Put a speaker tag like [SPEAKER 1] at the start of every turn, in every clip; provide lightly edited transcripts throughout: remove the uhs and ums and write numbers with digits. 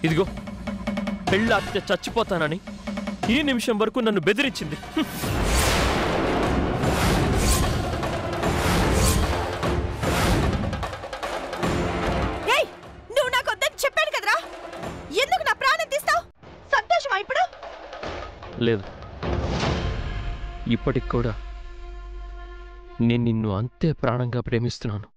[SPEAKER 1] ఇదిగో పెళ్ళాడితే చచ్చిపోతానని ఈ నిమిషం వరకు నన్ను బెదిరించింది.
[SPEAKER 2] నువ్వు నాకు వద్దని చెప్పాను కదరా, ఎందుకు నా ప్రాణం తీస్తావు? సంతోషమా ఇప్పుడు?
[SPEAKER 1] లేదు, ఇప్పటికి కూడా నేను నిన్ను అంతే ప్రాణంగా ప్రేమిస్తున్నాను.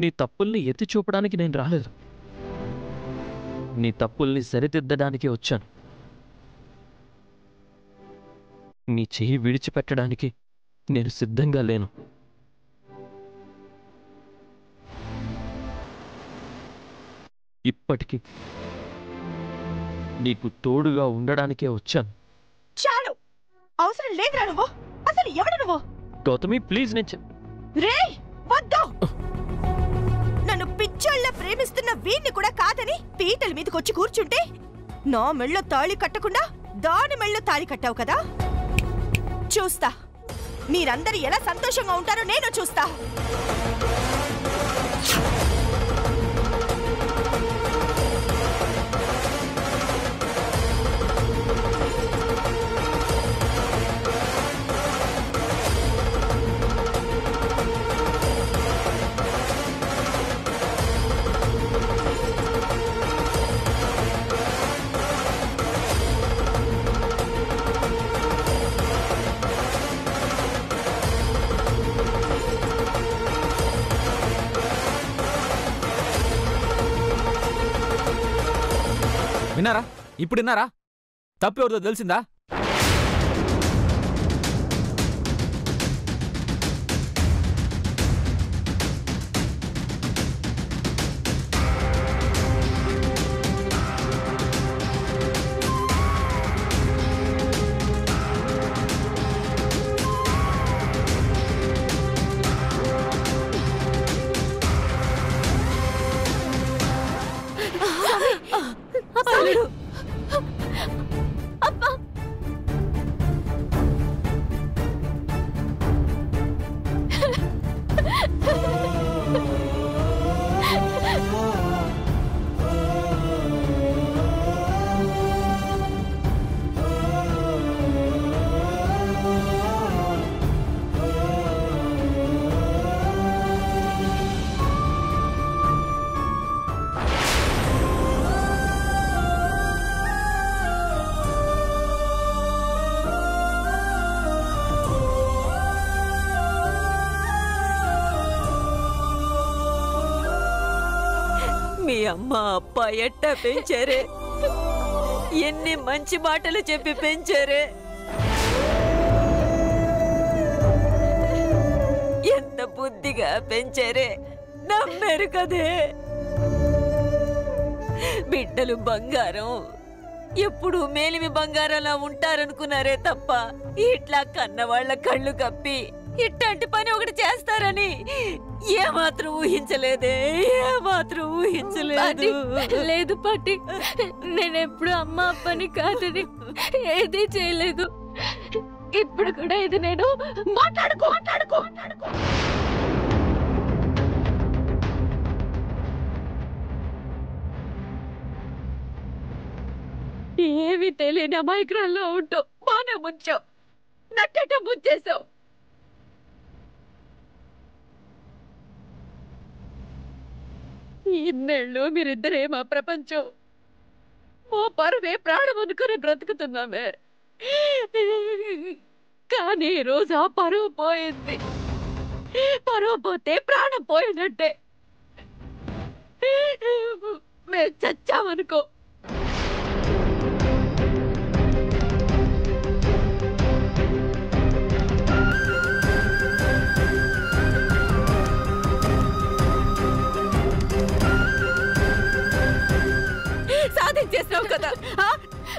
[SPEAKER 1] నీ తప్పుల్ని ఎత్తి చూపడానికి నేను రాలేదు, నీ తప్పుల్ని సరిదిద్దడానికి వచ్చాను. నీ చెయ్యి విడిచిపెట్టడానికి నేను సిద్ధంగా లేను. ఇప్పటికీ నీకు తోడుగా ఉండడానికే వచ్చాను.
[SPEAKER 2] చాలు, అవసరం లేదురా. నువ్వు అసలు ఎవడు నువ్వు?
[SPEAKER 1] గౌతమి ప్లీజ్, నేను
[SPEAKER 2] రేయ్ వద్దు. నన్ను పిచ్చోళ్ళ ప్రేమిస్తున్న వీణ్ణి కూడా కాదని పీటల మీదకొచ్చి కూర్చుంటే నా మెళ్ళో తాళి కట్టకుండా దాని మెళ్ళో తాళి కట్టావు కదా. చూస్తా మీరందరూ ఎలా సంతోషంగా ఉంటారో నేను చూస్తా.
[SPEAKER 3] విన్నారా? ఇప్పుడు విన్నారా? తప్పు ఎవరిదో తెలిసిందా?
[SPEAKER 4] మీ అమ్మ అప్ప ఎట్టా పెంచారే, ఎన్ని మంచి మాటలు చెప్పి పెంచారే, ఎంత బుద్ధిగా పెంచారే, నమ్మారు కదే. బిడ్డలు బంగారం, ఎప్పుడు మేలిమి బంగారంలా ఉంటారనుకున్నారే తప్ప ఇట్లా కన్నవాళ్ల కళ్ళు కప్పి ఇట్లాంటి పని ఒకటి చేస్తారని ఏమాత్రం ఊహించలేదే, ఏమాత్రం ఊహించలేదు.
[SPEAKER 5] లేదు పాటి, నేనెప్పుడు అమ్మ అప్పని కాదని ఏదీ చేయలేదు. ఇప్పుడు కూడా ఇది నేను మాట్లాడుకో. ఏమి తెలియని అమాయకురాల్లో ఉంటావు, బానే ముంచావు, నట్టేట ముంచేసావు. ఇన్నేళ్ళు మీరిద్దరే మా ప్రపంచం, మా పరువే ప్రాణం అనుకుని బ్రతుకుతున్నామే. కానీ ఈ రోజు ఆ పరువు పోయింది. పరువు పోతే ప్రాణం పోయినట్టే. మేము చచ్చామనుకో.
[SPEAKER 2] సాధించేసినావు కదా,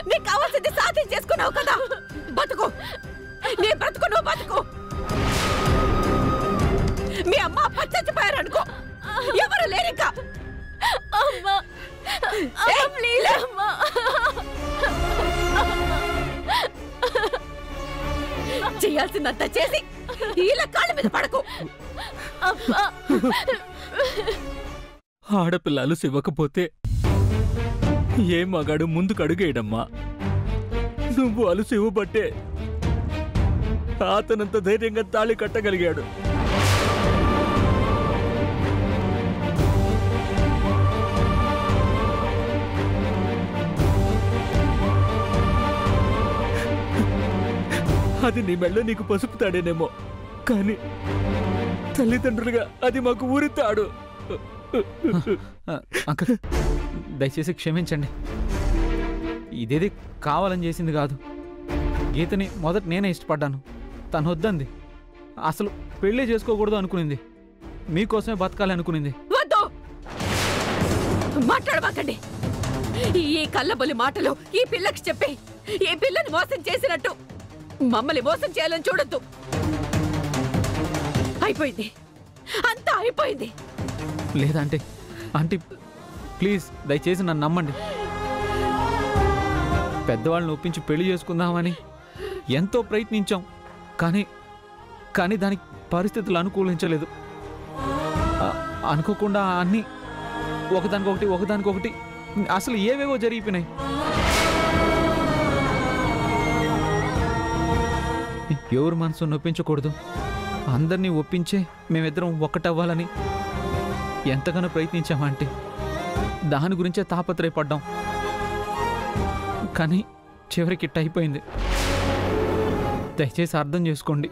[SPEAKER 2] నీకు కావాల్సింది సాధించేసుకున్నావు కదా. బతుకు, నీ బ్రతుకు నువ్వు బతుకు. మీ అమ్మ అప్ప చచ్చిపోయారనుకో, ఎవరు లేరిక.
[SPEAKER 5] అమ్మా
[SPEAKER 4] ప్లీజ్ అమ్మా.
[SPEAKER 5] చేయాల్సిందంతా చేసి ఇలా కాళ్ళ మీద పడకు.
[SPEAKER 3] ఆడపిల్ల అలుసు ఇవ్వకపోతే ఏ మగాడు ముందుకు అడుగేయడమ్మా. నువ్వు అలుసు ఇవ్వబట్టే అతనంత ధైర్యంగా తాళి కట్టగలిగాడు. అది నీ మెళ్ళో నీకు పసుపు తాడేనేమో, కానీ తల్లిదండ్రులుగా అది మాకు ఊరితాడు. అంకుల్, దయచేసి క్షమించండి. ఇదేది కావాలని చేసింది కాదు. గీతని మొదట నేనే ఇష్టపడ్డాను. తను వద్దంది. అసలు పెళ్ళే చేసుకోకూడదు అనుకునింది. మీకోసమే బతకాలి అనుకునింది.
[SPEAKER 5] వద్దు, మాట్లాడబాకండి. ఈ కళ్ళబొల్లి మాటలు ఈ పిల్లకి చెప్పి ఈ పిల్లని మోసం చేసినట్టు మమ్మల్ని మోసం చేయాలని చూడొద్దు. అయిపోయింది, అంతా అయిపోయింది.
[SPEAKER 3] లేదంటే ఆంటీ ప్లీజ్ దయచేసి నన్ను నమ్మండి. పెద్దవాళ్ళని ఒప్పించి పెళ్లి చేసుకుందామని ఎంతో ప్రయత్నించాం, కానీ దానికి పరిస్థితులు అనుకూలించలేదు. అనుకోకుండా అన్నీ ఒకదానికొకటి అసలు ఏవేవో జరిగిపోయినాయి. ఎవరు మనసు నొప్పించకూడదు, అందరినీ ఒప్పించే మేమిద్దరం ఒక్కటవ్వాలని ఎంతగానో ప్రయత్నించామంటే దాని గురించే తాపత్రయపడ్డాం. కానీ చివరికి ఇట్ట అయిపోయింది. దయచేసి అర్థం చేసుకోండి.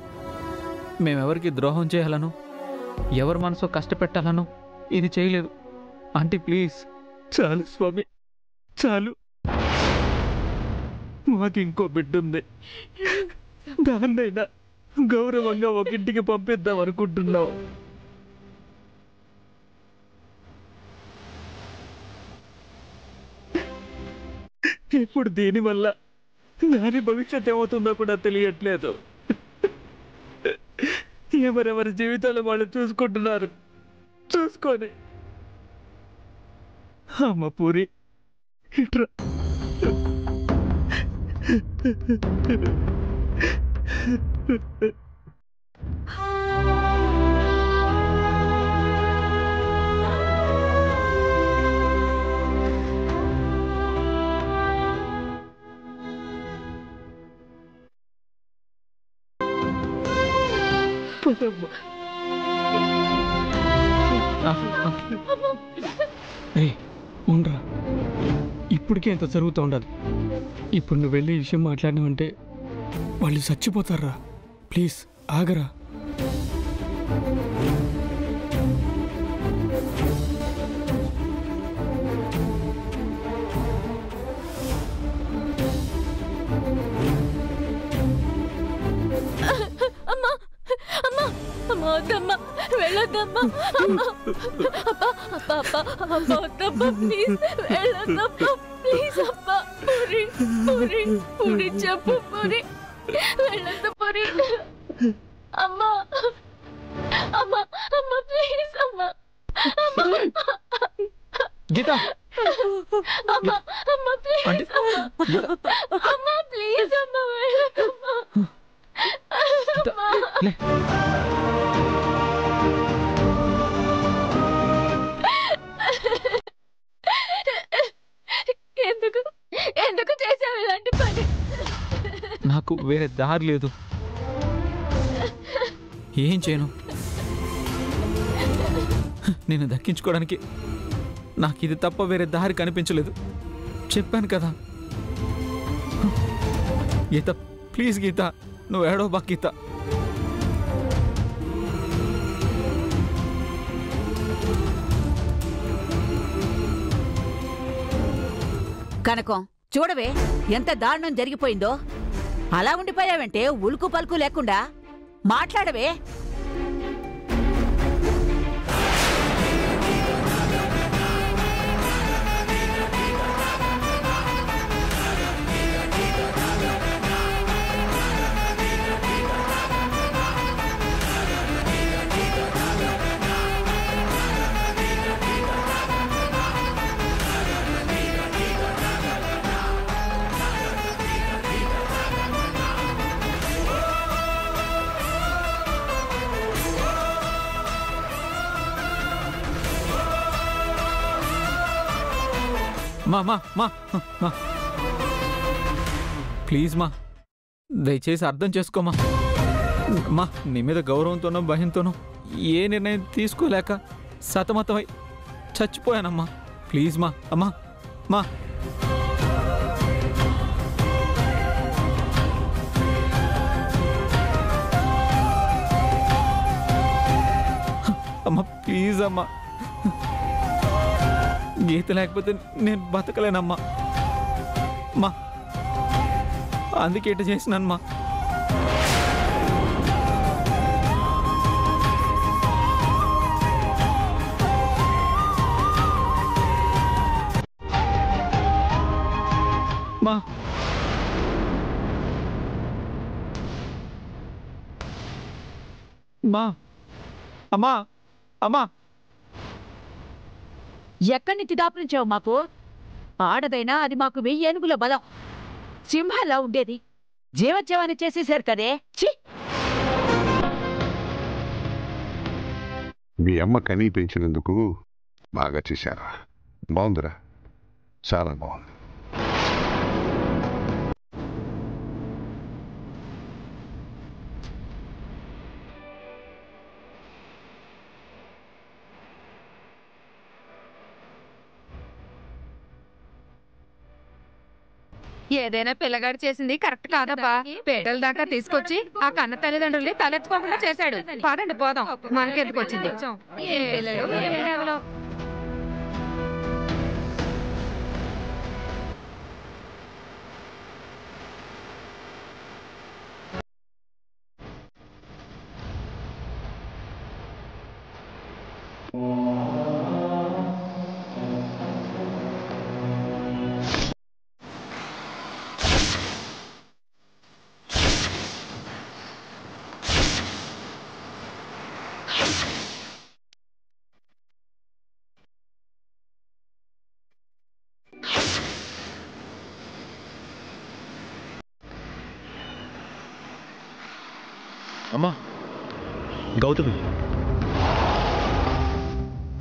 [SPEAKER 3] మేమెవరికి ద్రోహం చేయాలనో ఎవరి మనసో కష్టపెట్టాలనో ఇది చేయలేదు. Aunty please. చాలు స్వామి, చాలు. మాకు ఇంకో బిడ్డ ఉంది. దాన్నైనా గౌరవంగా ఒక ఇంటికి పంపిద్దాం అనుకుంటున్నావు. ఇప్పుడు దీనివల్ల దాని భవిష్యత్ ఏమవుతుందో కూడా తెలియట్లేదు. ఎవరెవరి జీవితాలు వాళ్ళు చూసుకుంటున్నారు. చూసుకొని అమ్మ పూరి ఇట్రా. ఉండరా, ఇప్పటికే ఎంత జరుగుతూ ఉండదు. ఇప్పుడు నువ్వు వెళ్ళి ఈ విషయం మాట్లాడినావంటే వాళ్ళు చచ్చిపోతారా. ప్లీజ్ ఆగరా.
[SPEAKER 4] అమ్మా అమ్మా అమ్మా వద్దమ్మా, వెళ్ళొద్దమ్మా. అమ్మా అబ్బా అబ్బా అబ్బా అమ్మా వద్దమ్మా, ప్లీజ్ వెళ్ళొద్దమ్మా, ప్లీజ్ అమ్మా. పూరి పూరి పూరి చెప్పు, పూరి వెళ్ళొద్దు పూరి. అమ్మా అమ్మా అమ్మా ప్లీజ్ అమ్మా. అమ్మా
[SPEAKER 3] గీత,
[SPEAKER 4] అమ్మా అమ్మా ప్లీజ్ అమ్మా, ప్లీజ్ అమ్మా వెళ్ళొద్దమ్మా. ఎందుకు ఎందుకు చేసావు ఇలాంటి పని?
[SPEAKER 3] నాకు వేరే దారి లేదు. ఏం చేయను? నేను దక్కించుకోవడానికి నాకు ఇది తప్ప వేరే దారి కనిపించలేదు. చెప్పాను కదా. గీత ప్లీజ్, గీత నువ్వు ఏడవబా గీత.
[SPEAKER 5] కనకం చూడవే, ఎంత దారుణం జరిగిపోయిందో. అలా ఉండిపోయావంటే ఉలుకు పలుకు లేకుండా మాట్లాడవే.
[SPEAKER 3] మా మా మా మా ప్లీజ్ మా దయచేసి అర్థం చేసుకోమా. మా నీ మీద గౌరవంతోనో భయంతోనో ఏ నిర్ణయం తీసుకోలేక సతమతమై చచ్చిపోయానమ్మా. ప్లీజ్ మా అమ్మా మా అమ్మా ప్లీజ్ అమ్మా. గీత లేకపోతే నేను బతకలేనమ్మా. మా అందుకే ఇట్ట చేసినానమ్మా. మా మా అమ్మా అమ్మా
[SPEAKER 5] ఎక్కడి నుంచి దాపురించావు మాకు? ఆడదైనా అది మాకు 1000 ఏనుగుల బలం. సింహాలా ఉండేది జీవోత్సవాన్ని చేసేశారు కదే. ఛీ!
[SPEAKER 6] మీ అమ్మ కనీ పెంచినందుకు బాగా చేశారా? బాగుందిరా, చాలా బాగుంది.
[SPEAKER 7] ఏదైనా పిల్లగాడు చేసింది కరెక్ట్ కాదబ్బా. పేటల దాకా తీసుకొచ్చి ఆ కన్న తల్లిదండ్రుల్ని తలెత్తుకోకుండా చేశాడు. పదండి పోదాం, మనకెందుకు వచ్చింది? ఏ పిల్లలు, ఏ పిల్లలు.
[SPEAKER 1] అమ్మా గౌతమి,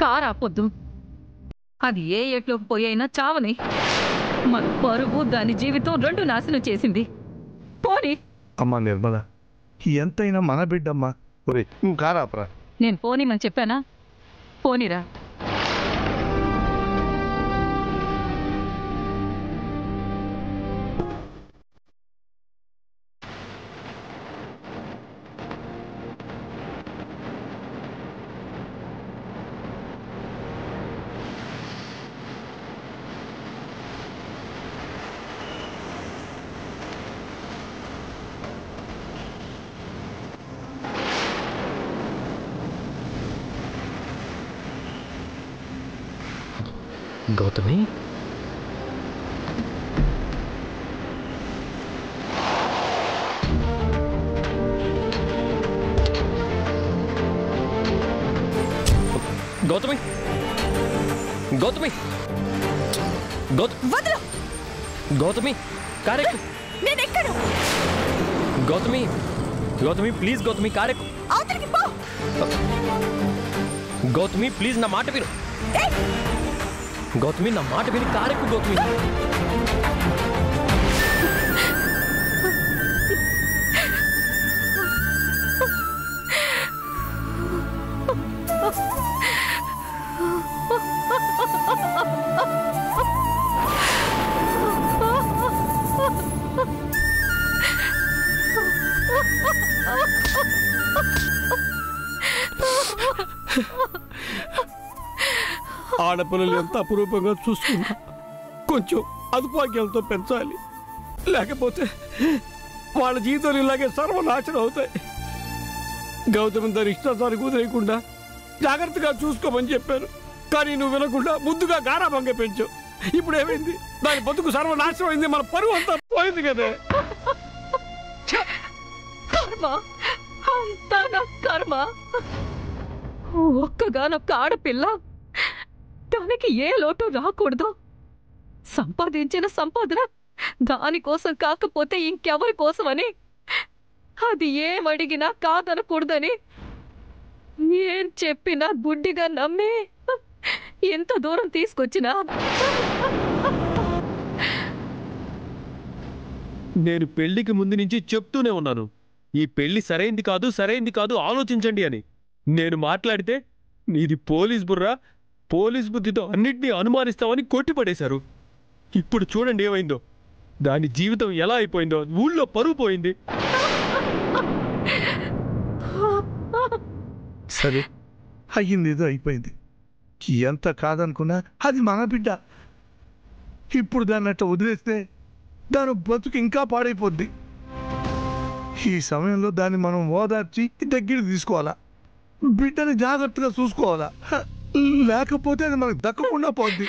[SPEAKER 7] కారా పొద్దు అది ఏ ఏట్లోకి పోయైనా చావని. మన పరువు దాని జీవితం 2 నాశనం చేసింది. పోనీ.
[SPEAKER 8] అమ్మా నిర్మల, ఎంతైనా మన బిడ్డమ్మా.
[SPEAKER 6] ఒరే నువ్వు కారాపరా.
[SPEAKER 7] నేను పోనీమని చెప్పానా? పోనీరా.
[SPEAKER 1] గౌతమి, గౌతమి, గౌతమి,
[SPEAKER 2] వదలు.
[SPEAKER 1] గౌతమి కారెక్కు.
[SPEAKER 2] నేనెక్కను.
[SPEAKER 1] గౌతమి, గౌతమి ప్లీజ్, గౌతమి కారెక్కు.
[SPEAKER 2] అవతలికి పో.
[SPEAKER 1] గౌతమి ప్లీజ్ నా మాట విను. గౌతమి నా మాట విని కారెక్కు. గౌతమి
[SPEAKER 8] ఆడపిల్లలు ఎంత అపురూపంగా చూసుకున్నా కొంచెం అదుపాగ్యాలతో పెంచాలి, లేకపోతే వాళ్ళ జీవితాలు ఇలాగే సర్వనాశనం అవుతాయి. గౌతమి దాని ఇష్టాసారి కుదిరేయకుండా జాగ్రత్తగా చూసుకోమని చెప్పాను, కానీ నువ్వు వినకుండా ముద్దుగా గారాభంగా పెంచావు. ఇప్పుడు ఏమైంది? దాని బతుకు సర్వనాశనం అయింది, మన పరువు అంతా పోయింది కదా.
[SPEAKER 7] కర్మ అంతా నా కర్మ. ఒక్కగానొక్క ఆడపిల్ల, దానికి ఏ లోటు రాకూడదు. సంపాదించిన సంపాదన దానికోసం కాకపోతే ఇంకెవరి కోసమని, అది ఏమడిగినా కాదనకూడదని ఏం చెప్పినా గుడ్డిగా నమ్మి
[SPEAKER 4] ఎంత దూరం తీసుకొచ్చినా
[SPEAKER 9] నేను పెళ్లికి ముందు నుంచి చెప్తూనే ఉన్నాను, ఈ పెళ్లి సరైంది కాదు ఆలోచించండి అని. నేను మాట్లాడితే నీది పోలీస్ బుర్రా, పోలీస్ బుద్ధితో అన్నిటినీ అనుమానిస్తామని కొట్టిపడేశారు. ఇప్పుడు చూడండి ఏమైందో, దాని జీవితం ఎలా అయిపోయిందో, ఊళ్ళో పరువు పోయింది.
[SPEAKER 10] సరే, అయ్యింది ఏదో అయిపోయింది. ఎంత కాదనుకున్నా అది మన బిడ్డ. ఇప్పుడు దాన్ని అట్లా వదిలేస్తే దాని బతుకు ఇంకా పాడైపోద్ది. ఈ సమయంలో దాన్ని మనం ఓదార్చి దగ్గరికి తీసుకోవాలా, బిడ్డని జాగ్రత్తగా చూసుకోవాలా, లేకపోతే అది మనకు దక్కకుండా పోద్ది.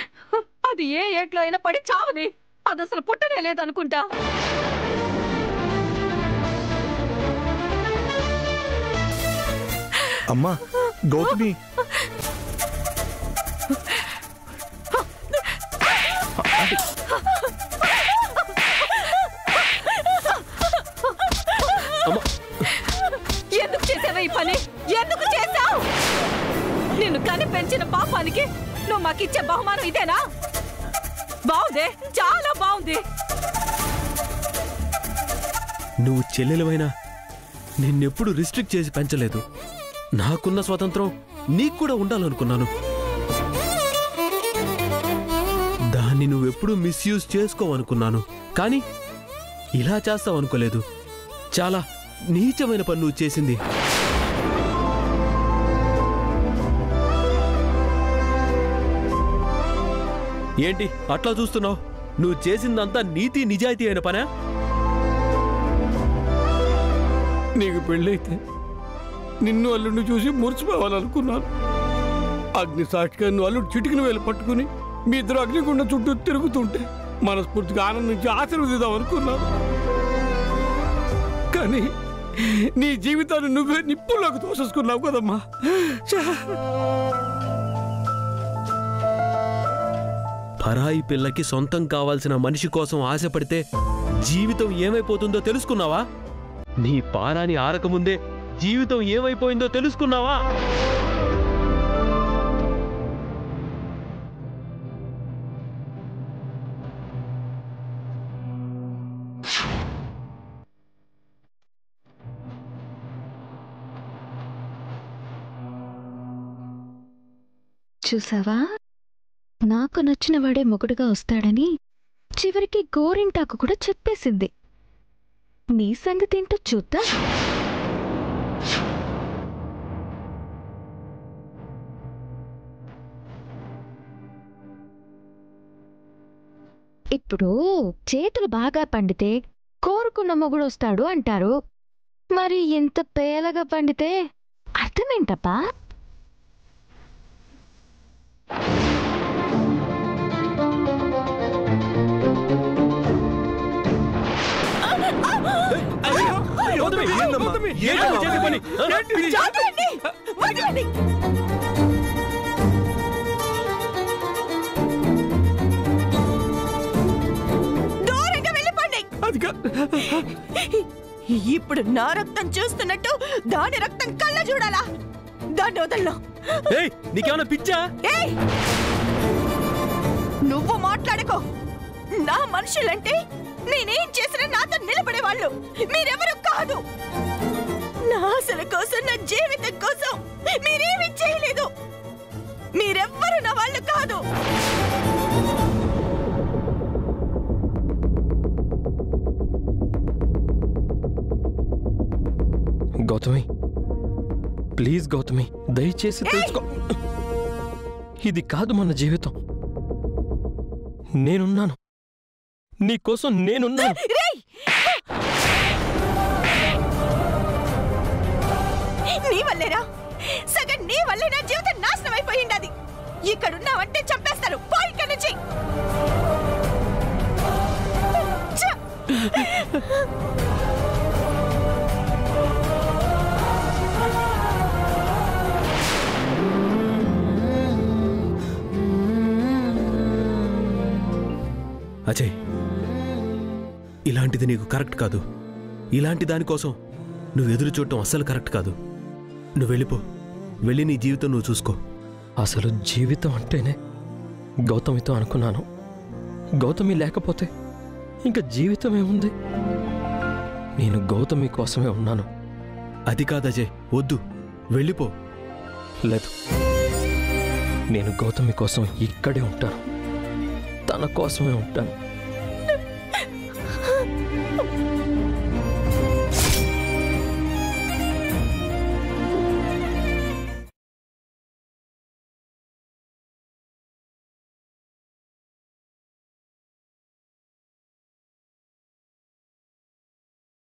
[SPEAKER 4] అది ఏ ఏట్లో అయినా పడి చావని, అది అసలు పుట్టనే లేదనుకుంటా.
[SPEAKER 10] అమ్మా గౌతమి,
[SPEAKER 4] ఎందుకు చేసావా ఈ పని? ఎందుకు చేసావు? నిన్ను కని పెంచిన పాపానికి నువ్వు మాకిచ్చే బహుమానం ఇదేనా? బాగుంది, చాలా బాగుంది.
[SPEAKER 9] నువ్వు చెల్లెలవైనా నిన్నెప్పుడు రిస్ట్రిక్ట్ చేసి పెంచలేదు. నాకున్న స్వాతంత్రం నీకు కూడా ఉండాలనుకున్నాను. దాన్ని నువ్వెప్పుడు మిస్యూజ్ చేసుకోవనుకున్నాను, కానీ ఇలా చేస్తావనుకోలేదు. చాలా నీచమైన పని నువ్వు చేసింది. ఏంటి అట్లా చూస్తున్నావు? నువ్వు చేసిందంతా నీతి నిజాయితీ అయిన పనా?
[SPEAKER 8] నీకు పెళ్ళైతే నిన్ను అల్లుడిని చూసి మురిసిపోవాలనుకున్నాను. అగ్ని సాక్షిగా నువ్వు అల్లుడు చిటికిన వేలు పట్టుకుని మీ ఇద్దరు అగ్నిగుండ చుట్టూ తిరుగుతుంటే మనస్ఫూర్తిగా ఆనందించి ఆశీర్వదిద్దాం అనుకున్నాను. కానీ నీ జీవితాన్ని నువ్వే నిప్పుల్లోకి తోసేసుకున్నావు కదమ్మా.
[SPEAKER 9] పరాయి పిల్లకి సొంతం కావాల్సిన మనిషి కోసం ఆశపడితే జీవితం ఏమైపోతుందో తెలుసుకున్నావా? నీ పారాని ఆరకముందే జీవితం ఏమైపోయిందో తెలుసుకున్నావా?
[SPEAKER 11] చూసావా, నాకు నచ్చిన వాడే మొగుడుగా వస్తాడని చివరికి గోరింటాకు కూడా చెప్పేసింది. నీ సంగతి ఏంటో చూద్దాం. ఇప్పుడు చేతులు బాగా పండితే కోరుకున్న మొగుడు వస్తాడు అంటారు. మరి ఇంత పేలగా పండితే అర్థమేంటప్పా?
[SPEAKER 2] ఇప్పుడు నా రక్తం చూస్తున్నట్టు దాని రక్తం కళ్ళ చూడాలా? దాన్ని వదలను.
[SPEAKER 9] నీకేమైనా పిచ్చా?
[SPEAKER 2] నువ్వు మాట్లాడుకో. నా మనుషులంటే నేనేం చేసినా నాతో నిలబడే వాళ్ళు మీరెవరు కాదు. నా ఆశల కోసం, నా జీవితం కోసం మీరేమీ చేయలేదు. మీరెవ్వరు నా వాళ్ళు కాదు.
[SPEAKER 1] గౌతమి, ప్లీజ్ గౌతమి, దయచేసి తెలుసుకో. ఇది కాదు మన జీవితం. నేనున్నాను, నీకోసం నేనున్నాను.
[SPEAKER 2] నీ వల్లేరా? సగం నీ వల్లే నా జీవితం నాశనం అయిపోయింది. ఇక్కడున్నావంటే చంపేస్తారు. పో ఇక్కడి నుంచి.
[SPEAKER 9] అజయ్, ఇలాంటిది నీకు కరెక్ట్ కాదు. ఇలాంటి దానికోసం నువ్వు ఎదురు చూడటం అస్సలు కరెక్ట్ కాదు. నువ్వు వెళ్ళిపో. వెళ్ళి నీ జీవితం నువ్వు చూసుకో.
[SPEAKER 1] అసలు జీవితం అంటేనే గౌతమితో అనుకున్నాను. గౌతమి లేకపోతే ఇంకా జీవితం ఏముంది? నేను గౌతమి కోసమే ఉన్నాను.
[SPEAKER 12] అది కాదజయ్, వద్దు, వెళ్ళిపో.
[SPEAKER 1] లేదు, నేను గౌతమి కోసం ఇక్కడే ఉంటాను. తన కోసమే ఉంటాను.